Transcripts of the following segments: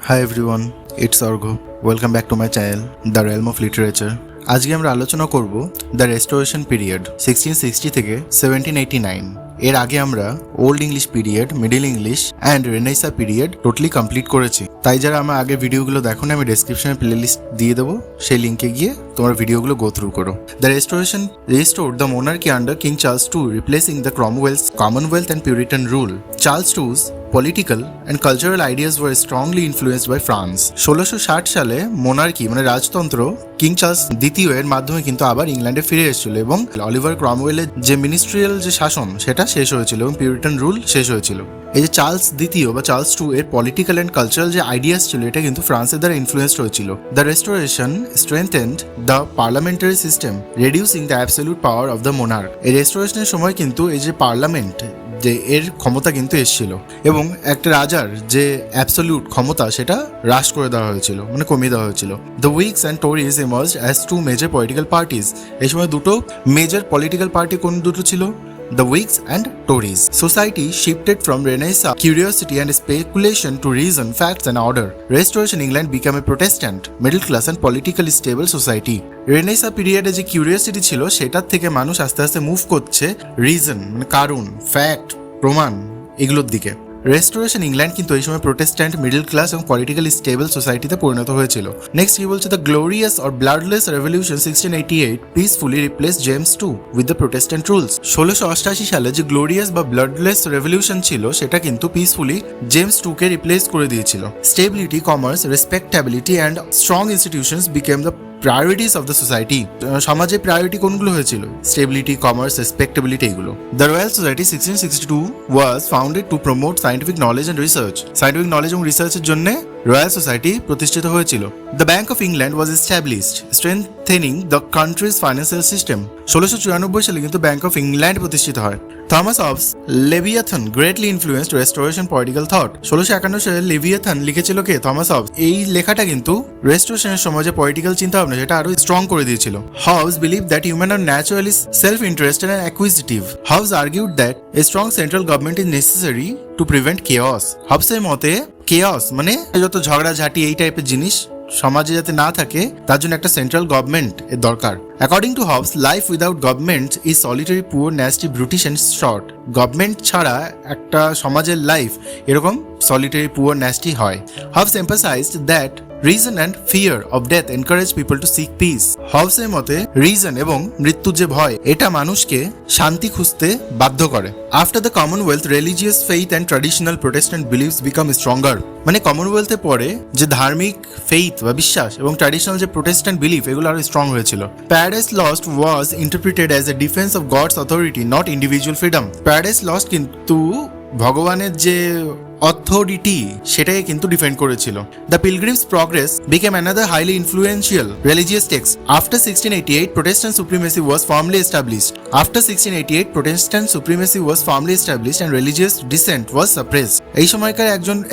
Hi everyone, it's Argo. Welcome back to my channel, The Realm of Literature. আজকে আমরা আলোচনা করব the restoration period 1660 থেকে 1789। এর আগে আমরা old English period, middle English and Renaissance period totally complete করেছি। তাই যারা আমার আগে ভিডিওগুলো দেখো না, আমি ডেসক্রিপশনে প্লেলিস্ট দিয়ে দেবো, সেই লিঙ্কে গিয়ে তোমরা ভিডিওগুলো গো থ্রু করো। The restoration restored the monarchy under King Charles II, replacing the Cromwell's Commonwealth and Puritan rule. Charles II's political and cultural ideas were strongly influenced by France. 1660 সালে মোনার্কি মানে রাজতন্ত্র কিং চার্লস দ্বিতীয় এর মাধ্যমে কিন্তু আবার ইংল্যান্ডে ফিরে এসেছিল এবং অলিভার ক্রমওয়েলের যে মিনিস্ট্রিয়াল যে শাসন সেটা শেষ হয়েছিল এবং পিউরিটান রুল শেষ হয়েছিল। এই যে চার্লস দ্বিতীয় বা চার্লস টু এর পলিটিক্যাল অ্যান্ড কালচারাল যে আইডিয়াস ছিল এটা কিন্তু ফ্রান্সের দ্বারা ইনফ্লুয়েসড হয়েছিল। The restoration strengthened the parliamentary system, reducing the absolute power of the monarch. এই রেস্টোরেশনের সময় কিন্তু এই যে পার্লামেন্ট যে এর ক্ষমতা কিন্তু এসেছিল এবং একটা রাজার যে অ্যাবসলিউট ক্ষমতা সেটা হ্রাস করে দেওয়া হয়েছিল, মানে কমিয়ে দেওয়া হয়েছিল। The Whigs and Tories emerged as two major political parties. এই সময় দুটো মেজর পলিটিক্যাল পার্টি কোন দুটো ছিল? The Whigs and Tories. Society shifted from Renaissance curiosity and speculation to reason, facts and order. Restoration England became a Protestant, middle class and politically stable society. Renaissance period যে curiosity ছিল সেটার থেকে মানুষ আস্তে আস্তে মুভ করছে reason মানে কারণ, ফ্যাক্ট, প্রমাণ এগুলোর দিকে। রেস্টোরেশন ইংল্যান্ড কিন্তু এই সময় প্রোটেস্ট্যান্ট, মিডল ক্লাস এবং পলিটিক্যালি স্টেবল সোসাইটিতে পরিণত হয়েছিল। নেক্সট কি বলছে? The glorious or bloodless revolution 1688 peacefully replace James two with the Protestant rules. 1688 সালে যে গ্লোরিয়াস বা ব্লাডলেস রেভলিউশন ছিল সেটা কিন্তু পিসফুলি জেমস টুকে রিপ্লেস করে দিয়েছিল। Stability, commerce, respectability and strong institutions became the priorities of the society. সমাজে প্রায়োরিটি কোনগুলো হয়েছিল? স্টেবিলিটি, কমার্স, রেসপেক্টেবিলিটি এগুলো। The Royal Society 1662 was founded to promote scientific knowledge and research. Scientific knowledge এবং রিসার্চের জন্য রয়্যাল সোসাইটি প্রতিষ্ঠিত হয়েছিল। The Bank of England was established, strengthening the country's financial system. 1694 সালে কিন্তু ব্যাংক অফ ইংল্যান্ড প্রতিষ্ঠিত হয়। Thomas Hobbes Leviathan greatly influenced restoration political thought. 1651 সালে লেভিয়াথন লিখেছিল কে? Thomas Hobbes. এই লেখাটা কিন্তু রেস্টোরেশনের সময় যে পলিটিক্যাল চিন্তা ভাবনা সেটা আরো স্ট্রং করে দিয়েছিল। Hobbes believed that human are naturally self interested and acquisitive. Hobbes argued that a strong central government is necessary to prevent chaos. হবসের মতে কেওস মানে যত ঝগড়াঝাটি এই টাইপের জিনিস সমাজে যাতে না থাকে তার জন্য একটা সেন্ট্রাল গভর্নমেন্ট এর দরকার। According to Hobbes, life without government is solitary, poor, nasty, brutish and short. Government ছাড়া একটা সমাজের লাইফ এরকম সলিটারি, পুয়ার, ন্যাস্টি হয়। Hobbes emphasized that reason and fear of death encourage people to seek peace. হবসের মতে reason এবং মৃত্যুর যে ভয় এটা মানুষকে শান্তি খুঁজতে বাধ্য করে। After the Commonwealth, religious faith and traditional Protestant believes become stronger. মানে কমনওয়েলথে পরে যে ধার্মিক ফেইথ বা বিশ্বাস এবং ট্র্যাডিশনাল যে প্রোটেস্ট্যান্ট বিলিফ এগুলো আরো স্ট্রং হয়েছিল। Paradise lost was interpreted as a defence of God's authority, not individual freedom. Paradise lost কিন্তু ভগবানের যে অথরিটি সেটাকে কিন্তু ডিফেন্ড করেছিল। The pilgrim's progress became another highly influential religious text. After 1688, Protestant supremacy was firmly established. After 1688, Protestant supremacy was firmly established and religious dissent was suppressed. এই সময়কার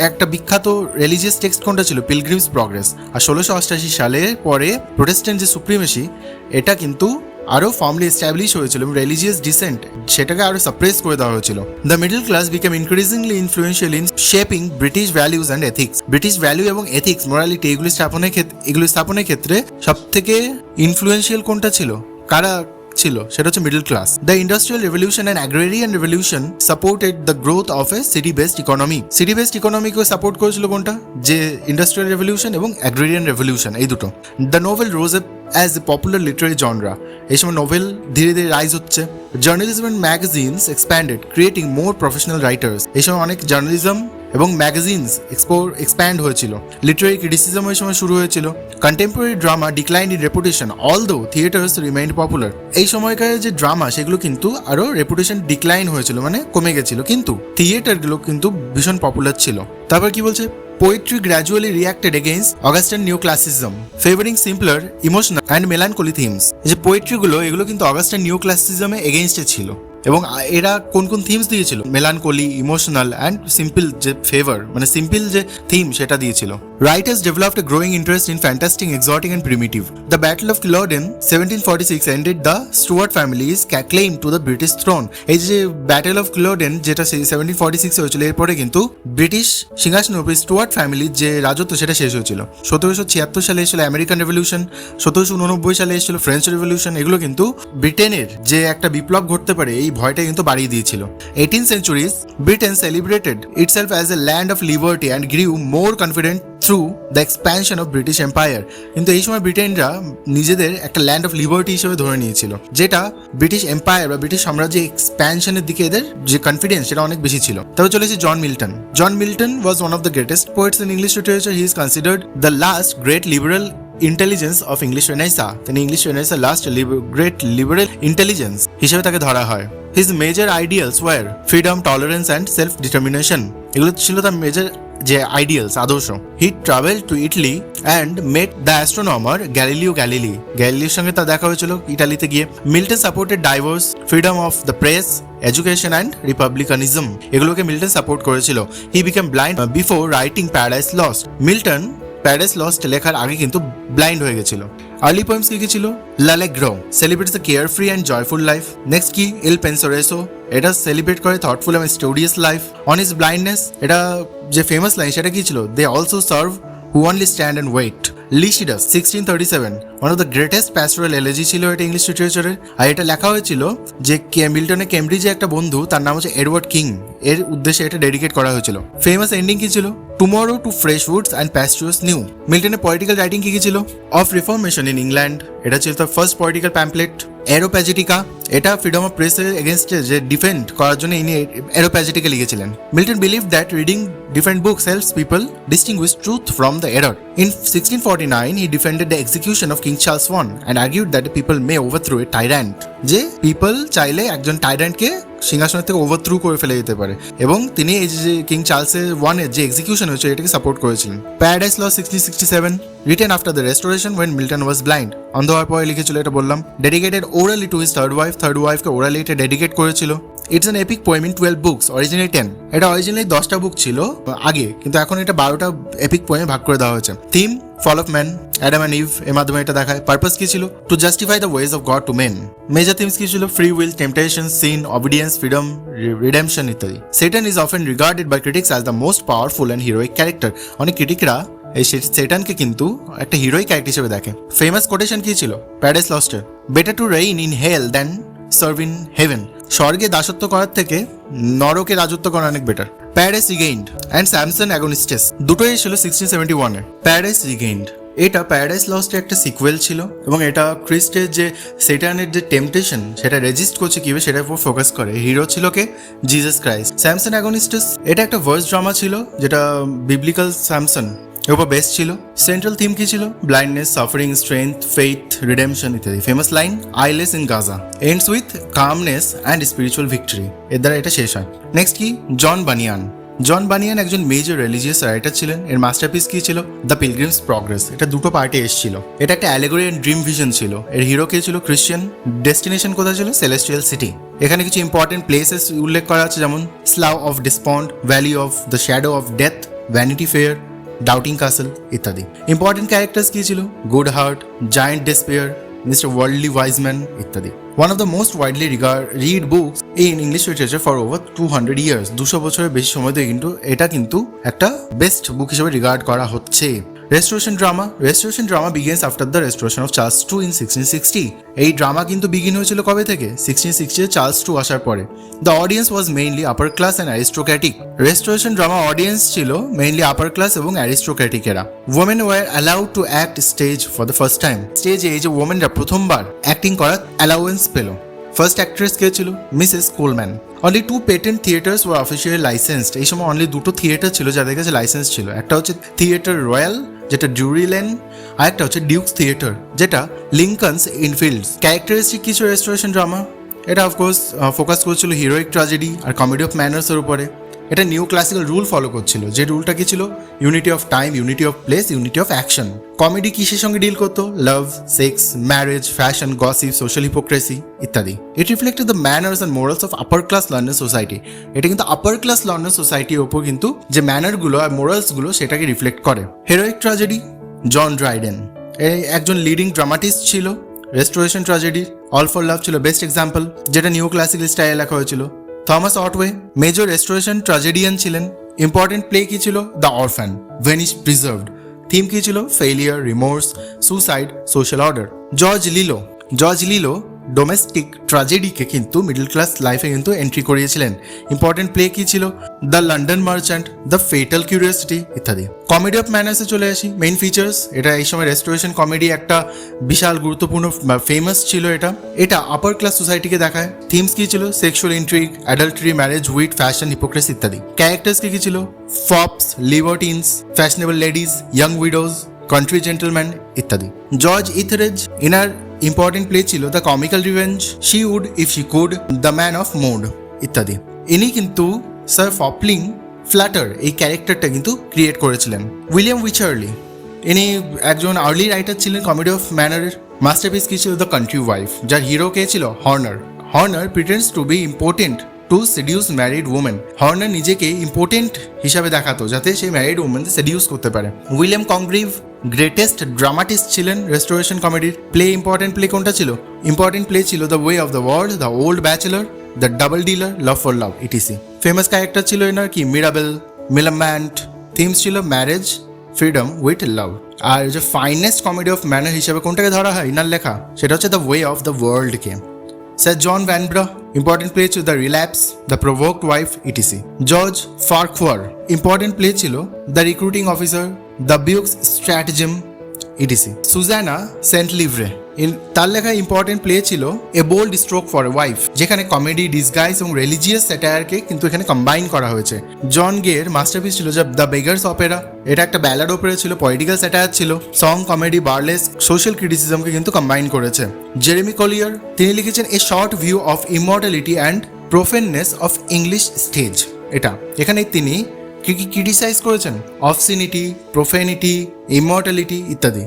একটা বিখ্যাত রিলিজিয়াস টেক্সট কোনটা ছিল? Pilgrim's progress. আর 1688 সালে পরে Protestant যে supremacy এটা কিন্তু আরো ফার্মলি এস্টাবলিশ হয়েছিল এবং রিলিজিয়াস ডিসেন্ট সেটাকে আরো সাপ্রেস করে দেওয়া হয়েছিল। The middle class became increasingly influential in shaping British values and ethics. British value এবং এথিক্স, মোরালিটি এগুলো স্থাপনের ক্ষেত্রে সব থেকে ইনফ্লুয়েন্সিয়াল কোনটা ছিল? কারা ছিল? সেটা হচ্ছে middle class. The industrial revolution and agrarian revolution supported the growth of a city based economy. City based ইকোনমিকে সাপোর্ট করেছিল কোনটা? যে ইন্ডাস্ট্রিয়াল রেভলিউশন এবং অ্যাগ্রেরিয়ান রেভলিউশন এই দুটো। The novel rose as a popular literary genre. এই সময় novel ধীরে ধীরে রাইজ হচ্ছে। Journalism and magazines expanded, creating more professional writers. এই সময় অনেক জার্নালিজম এবং ম্যাগাজিনস এক্সপ্যান্ড হয়েছিল। লিটারারি ক্রিটিসিজম ওই সময় শুরু হয়েছিল। Contemporary drama declined in reputation, although theatres remained popular. এই সময়কার যে ড্রামা সেগুলো কিন্তু আরো রেপুটেশন ডিক্লাইন হয়েছিল, মানে কমে গেছিল, কিন্তু থিয়েটারগুলো কিন্তু ভীষণ পপুলার ছিল। তারপর কি বলছে? Poetry gradually reacted against Augustan neoclassicism, favoring simpler, emotional and melancholy themes. যে পোয়েট্রিগুলো এগুলো কিন্তু অগাস্টান নিওক্লাসিজমে এগেইনস্টে ছিল। এবং এরা কোন কোন থিমস দিয়েছিল, মেলানকোলি, ইমোশনাল অ্যান্ড সিম্পল যে ফেভার, মানে সিম্পল যে থিম সেটা দিয়েছিল। Writers developed a growing interest in fantastic, exotic and primitive. The battle of Culloden 1746 ended the Stuart family's claim to the British throne। এই যে battle of Culloden যেটা 1746 হয়েছিল, এরপরে কিন্তু ব্রিটিশ সিংহাসনের উপর স্টুয়ার্ট ফ্যামিলির যে রাজত্ব সেটা শেষ হয়েছিল। 1776 সালে এসেছিল আমেরিকান রেভলিউশন, 1789 সালে এসেছিল ফ্রেঞ্চ রেভলিউশন। এগুলো কিন্তু ব্রিটেনের যে একটা বিপ্লব ঘটতে পারে এই ভয়টা কিন্তু বাড়িয়ে দিয়েছিল। 18th centuries Britain celebrated itself as a land of liberty and grew more confident through the expansion of British Empire। কিন্তু এই সময় ব্রিটেনরা নিজেদের একটা ল্যান্ড অফ লিবার্টি হিসেবে ধরে নিয়েছিল, যেটা ব্রিটিশ এম্পায়ার বা ব্রিটিশ সাম্রাজ্যের এক্সপ্যানশনের দিকে এদের যে কনফিডেন্স সেটা অনেক বেশি ছিল। তবে চলেছে John Milton. John Milton was one of the greatest poets in English literature. He is considered the last great liberal intelligence of English renaissance. তিনি English renaissance last great liberal intelligence হিসেবে তাকে ধরা হয়। His major ideals were freedom, tolerance and self determination. এগুলো ছিল তার major যে ideals, আদর্শ। He travel to Italy and met the astronomer Galileo Galilei. গ্যালিলিওর সঙ্গে তার দেখা হয়েছিল ইটালিতে গিয়ে। Milton supported divorce, freedom of the press, education and republicanism. এগুলোকে মিল্টন সাপোর্ট করেছিল। He became blind before writing paradise lost. Milton paradise lost লেখার আগে কিন্তু ব্লাইন্ড হয়ে গেছিল। আর্লি পোয়েমস কি ছিল? L'Allegro celebrates the carefree and joyful life. Next কি? ইল পেনসোরেসো, এটা সেলিব্রেট করে thoughtful and studious life. On his blindness, এটা যে ফেমাস লাইন সেটা কি ছিল? They also serve who only stand and wait. Lycidas 1637, one of the greatest pastoral elegy ছিল এটা ইংলিশ লিটারেচারের। আর এটা লেখা হয়েছিল যে মিল্টনের কেমব্রিজে একটা বন্ধু, তার নাম হচ্ছে এডওয়ার্ড কিং, এর উদ্দেশ্যে এটা ডেডিকেট করা হয়েছিল। ফেমাস এন্ডিং কি ছিল? Tomorrow to fresh woods and pastures new. মিল্টনের পলিটিক্যাল রাইটিং কি ছিল? অফ রিফর্মেশন ইন ইংল্যান্ড, এটা ছিল তার ফার্স্ট পলিটিক্যাল প্যাম্পলেট। এরোপ্যাজিটিকা, এটা ফ্রিডম অফ প্রেসের এগেনস্টে যে ডিফেন্ড করার জন্য ইনি এরোপ্যাজিটিকা লিখেছিলেন। Milton believe that reading different books helps people distinguish truth from the error. In 1649, he defended the execution of King Charles I and argued that the people may overthrow a tyrant. যে people চাইলে একজন টাইরান্টকে সিংহাসনের থেকে ওভারথ্রু করে ফেলে দিতে পারে, এবং তিনি এই যে কিং চার্লসের ওয়ানের যে এক্সিকিউশন হয়েছে এটাকে সাপোর্ট করেছিলেন। Paradise lost 1667, written after the restoration when Milton was blind। অন্ধ হওয়ার পরে লিখেছিল, এটা বললাম। Dedicated orally to his third ওয়াইফকে ওরালি এটা ডেডিকেট করেছিল। It's an epic poem in 12 books, originally 10। এটা অরিজিনালি 10টা বুক ছিল আগে, কিন্তু এখন এটা 12টা এপিক পোয়েমে ভাগ করে দেওয়া হয়েছে। Theme fall of man, Adam and Eve এর মাধ্যমে এটা দেখায়। পারপাস কি ছিল? To justify the ways of God to men. Major themes কি ছিল? Free will, temptation, sin, obedience, freedom, redemption ইত্যাদি। Satan is often regarded by critics as the most powerful and heroic character. অনেক ক্রিটিকরা এই সেটানকে কিন্তু একটা হিরোইক ক্যারেক্টার হিসেবে দেখে। ফেমাস কোটেশন কি ছিল প্যারাডাইস লস্টের? Better to reign in hell than serve in heaven. স্বর্গে দাসত্ব করার থেকে নরকে রাজত্ব করা অনেক better. Paradise Regained and Samson Agonistes দুটোই ছিল 1671-এ। প্যারাডাইস রিগেইনড এটা প্যারাডাইস লস্টের একটা সিকুয়েল ছিল, এবং এটা খ্রিস্টের যে সেটানের যে টেম্পটেশন সেটা রেজিস্ট করছে কিভাবে সেটার উপর ফোকাস করে। হিরো ছিল কে? Jesus Christ. স্যামসন অ্যাগনিস্টেস এটা একটা ভার্স ড্রামা ছিল, যেটা বিবলিক্যাল স্যামসন এর উপর বেস্ট ছিল। সেন্ট্রাল থিম কি ছিল? Blindness, suffering, strength, faith, redemption ইত্যাদি। Famous line, eyeless in Gaza ends with calmness and spiritual victory. এর দ্বারা এটা শেষ হয়। নেক্সট কি? John Bunyan. জন বানিয়ান একজন মেজর রিলিজিয়াস রাইটার ছিলেন। এর মাস্টারপিস কি ছিল? The pilgrim's progress. এটা দুটো পার্টে এসেছিল। এটা একটা অ্যালেগরি অ্যান্ড ড্রিম ভিশন ছিল। এর হিরো কে ছিল? ক্রিশ্চিয়ান। ডেস্টিনেশন কোথায় ছিল? Celestial City. এখানে কিছু ইম্পর্টেন্ট প্লেসেস উল্লেখ করা আছে, যেমন Slough of Despond, Valley of the Shadow of Death, Vanity Fair, Doubting Castle ইত্যাদি। ইম্পর্টেন্ট ক্যারেক্টার্স কি ছিল? Good Heart, Giant Despair, mister Worldly Wiseman ইত্যাদি। One of the most widely read books in English literature for over 200 years। 200 বছরের বেশি সময় ধরে কিন্তু এটা কিন্তু একটা বেস্ট বুক হিসেবে রিগার্ড করা হচ্ছে। Restoration drama begins after the restoration of Charles II in 1660। এই ড্রামা কিন্তু বিগিন হয়েছিল কবে থেকে? 1660 চার্লস II আসার পরে। The audience was mainly upper class and aristocratic. Restoration drama audience ছিল মেইনলি আপার ক্লাস এবং অ্যারিস্টোক্র্যাটিকেরা। Women were allowed to act stage for the first time. স্টেজে এই যে ওমেনরা প্রথমবার অ্যাক্টিং করার অ্যালাউয়েন্স পেল। ফার্স্ট অ্যাক্ট্রেস কে ছিল? Mrs Coleman. Only 2 patent theatres were officially licensed. এই সময় অনলি 2টো থিয়েটার ছিল যাদের কাছে লাইসেন্স ছিল। একটা হচ্ছে থিয়েটার রয়্যাল, যেটা ড্রুরি লেন, আর একটা হচ্ছে ডিউকস থিয়েটার, যেটা লিঙ্কনস ইনফিল্ডস। ক্যারেক্টারিস্টিক কিছু রেস্টোরেশন ড্রামা, এটা অফকোর্স ফোকাস করেছিল হিরোইক ট্র্যাজেডি আর কমেডি অফ ম্যানার্সের উপরে। এটা নিউ ক্লাসিক্যাল রুল ফলো করছিল, যে রুলটা কি ছিল? Unity of time, unity of place, unity of action. Comedy কিসের সঙ্গে ডিল করতো? Love, sex, marriage, fashion, gossip, social hypocrisy ইত্যাদি। It reflected the manners and morals of upper class London society. এটা কিন্তু আপার ক্লাস লন্ডন সোসাইটির ওপর কিন্তু যে ম্যানারগুলো আর মোরালসগুলো সেটাকে রিফ্লেক্ট করে। হেরোইক ট্র্যাজেডি, জন ড্রাইডেন এই একজন লিডিং ড্রামাটিস্ট ছিল। Restoration tragedy, All for Love ছিল বেস্ট এক্সাম্পল, যেটা নিউ ক্লাসিক্যাল স্টাইলে লেখা হয়েছিল। Thomas Otway major Restoration tragedian ছিলেন। ইম্পর্টেন্ট প্লে কি ছিল? The Orphan, Venice Preserved. Theme কি ছিল? Failure, remorse, suicide, social order. George Lillo domestic ট্র্যাজেডিকে কিন্তু মিডল ক্লাস লাইফে কিন্তু এন্ট্রি করিয়েছিলেন। ইম্পর্টেন্ট প্লে কি ছিল? The London merchant, the fatal curiosity ইত্যাদি। কমেডি অফ ম্যানার্সে চলে আসি। মেইন ফিচার্স, এটা এই সময় রেস্টোরেশন কমেডি একটা বিশাল গুরুত্বপূর্ণ ফেমাস ছিল। এটা আপার ক্লাস সোসাইটিকে দেখায়। থিমস কি ছিল? Sexual intrigue, adultery, marriage, wit, fashion, hypocrisy ইত্যাদি। ক্যারেক্টার্স কি ছিল? Fops, libertines, fashionable ladies, young widows, country gentleman ইত্যাদি। জর্জ ইথারেজ ইনার ইম্পর্টেন্ট প্লে ছিল the comical revenge, she would if she could, the man of mode ইত্যাদি। ইনি কিন্তু sir ফপলিং platter এই ক্যারেক্টারটা কিন্তু ক্রিয়েট করেছিলেন। উইলিয়াম উইচারলি ইনি একজন আর্লি রাইটার ছিলেন কমেডি অফ ম্যানারের। মাস্টারপিস কি ছিল? দ্য কান্ট্রি ওয়াইফ, যার হিরো কে ছিল? Horner pretends to be important to seduce married women. Horner নিজেকে ইম্পর্টেন্ট হিসাবে দেখাতো যাতে সে ম্যারিড ওমেনকে সেডিউস করতে পারে। উইলিয়াম কংগ্রিভ গ্রেটেস্ট ড্রামাটিস্ট ছিলেন রেস্টোরেশন কমেডির। ইম্পর্টেন্ট প্লে কোনটা ছিল? ইম্পর্টেন্ট প্লে ছিল the way of the world, the old bachelor, the double dealer, love for love etc. Famous character ছিল এনার কি? মিরাবেল, মিলাম্যান্ট। থিমস ছিল ম্যারেজ, ফ্রিডম উইথ লাভ। আর যে ফাইনেস্ট কমেডি অফ ম্যানার হিসাবে কোনটাকে ধরা হয় ইনার লেখা? সেটা হচ্ছে দ্য ওয়ে অফ দ্য ওয়ার্ল্ডকে। Sir John Vanbrugh important play ছিল the relapse, the provoked wife ETC. George Farquhar important play ছিল the recruiting officer, the beaux stratagem ETC. Susanna Centlivre তার লেখা ইম্পর্টেন্ট প্লে ছিল a bold stroke for a wife, যেখানে comedy, disguise এবং religious স্যাটায়ারকে কিন্তু এখানে combine করা হয়েছে। জন গের মাস্টারপিস ছিল দ্য বেগার্স অপেরা, এটা একটা ব্যালাড অপেরা ছিল, পলিটিক্যাল স্যাটায়ার ছিল, সং, কমেডি, বার্লেস, সোশ্যাল ক্রিটিসিজমকে কিন্তু কম্বাইন করেছে। জেরেমি কলিয়ার তিনি লিখেছেন a short view of immortality and profaneness of English stage. এখানে তিনি কি কি ক্রিটিসাইজ করেছেন? অবসিনিটি, প্রোফেনিটি, ইমর্টালিটি ইত্যাদি।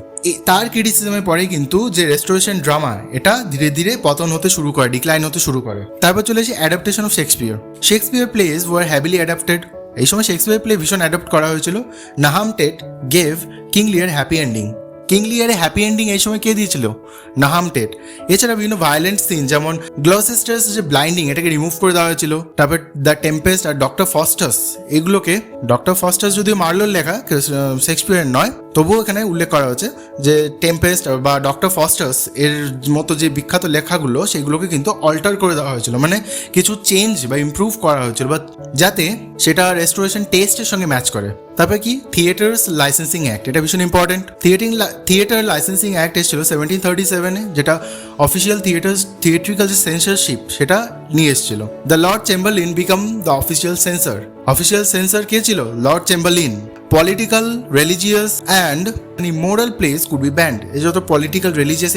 তার ক্রিটিসিজমের পরে কিন্তু যে রেস্টোরেশন ড্রামা এটা ধীরে ধীরে পতন হতে শুরু করে, ডিক্লাইন হতে শুরু করে। তারপর চলে আসি adaptation of Shakespeare plays were heavily adapted. এই সময় শেক্সপিয়ার প্লে ভীষণ অ্যাডাপ্ট করা হয়েছিল। Nahum Tate gave King Lear happy ending. King লিয়ারে হ্যাপি এন্ডিং এই সময় কে দিয়েছিল? Nahum Tate. এছাড়া বিভিন্ন ভায়োলেন্ট সিন যেমন গ্লসেস্টার্স যে ব্লাইন্ডিং এটাকে রিমুভ করে দেওয়া হয়েছিল। তারপর দ্য টেম্পেস্ট আর ডক্টর ফস্টার্স, এগুলোকে ডক্টর ফস্টার্স যদিও মার্লোর লেখা, শেক্সপিয়ারের নয়, তবুও এখানে উল্লেখ করা হয়েছে যে টেম্পেস্ট বা ডক্টর ফস্টার্স এর মতো যে বিখ্যাত লেখাগুলো সেগুলোকে কিন্তু অল্টার করে দেওয়া হয়েছিল, মানে কিছু চেঞ্জ বা ইমপ্রুভ করা হয়েছিল বা যাতে সেটা রেস্টোরেশন টেস্টের সঙ্গে ম্যাচ করে। তারপরে কি? থিয়েটার্স লাইসেন্সিং অ্যাক্ট, এটা ভীষণ ইম্পর্টেন্ট। থিয়েটার লাইসেন্সিং অ্যাক্ট এসেছিল 1737-এ, যেটা অফিসিয়াল থিয়েট্রিক্যাল যে সেন্সরশিপ সেটা নিয়ে এসেছিল। The Lord Chamberlain become the official censor কে ছিল? Lord Chamberlain. Political, religious and immoral plays could be banned. এই যত পলিটিক্যাল, রিলিজিয়াস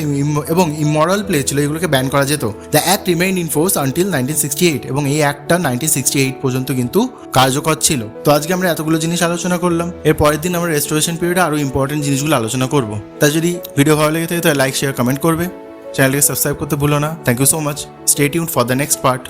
এবং ইমোরাল প্লে ছিল এগুলোকে ব্যান করা যেত। The act remain in force until 1968, এবং এই অ্যাক্টটা 1968 পর্যন্ত কিন্তু কার্যকর ছিল। তো আজকে আমরা এতগুলো জিনিস আলোচনা করলাম। এর পরের দিন আমরা রেস্টোরেশন পিরিয়ডে আরও ইম্পর্টেন্ট জিনিসগুলো আলোচনা করবো। তাই যদি ভিডিও ভালো লেগে থাকে তাহলে লাইক, শেয়ার, কমেন্ট করবে। চ্যানেলকে সাবস্ক্রাইব করতে ভুলো না। Thank you so much. Stay tuned for the next part.